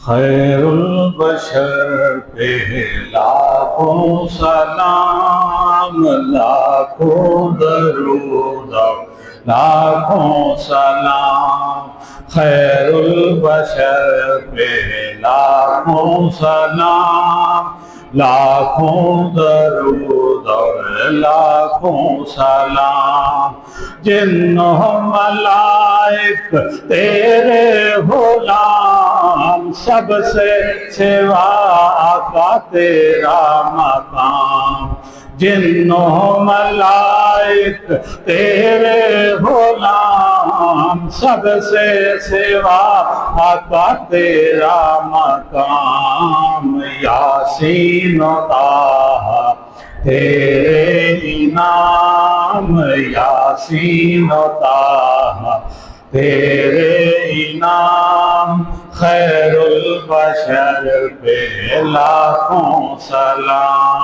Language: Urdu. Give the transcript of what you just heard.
خیر البشر پہ لاکھوں سلام، لاکھوں درود اور لاکھوں سلام۔ خیر البشر پہ لاکھوں سلام، لاکھوں درود اور لاکھوں سلام۔ جن و ملائک تیرے غلام، سب سے سوا آقا تیرا مقام۔ جن و ملائک تیرے غلام، سب سے سوا آقا تیرا مقام۔ یاسین و طٰہٰ تیرے انعام، یاسین و طٰہٰ تیرے انعام۔ خیر البشر پہ لاکھوں سلام۔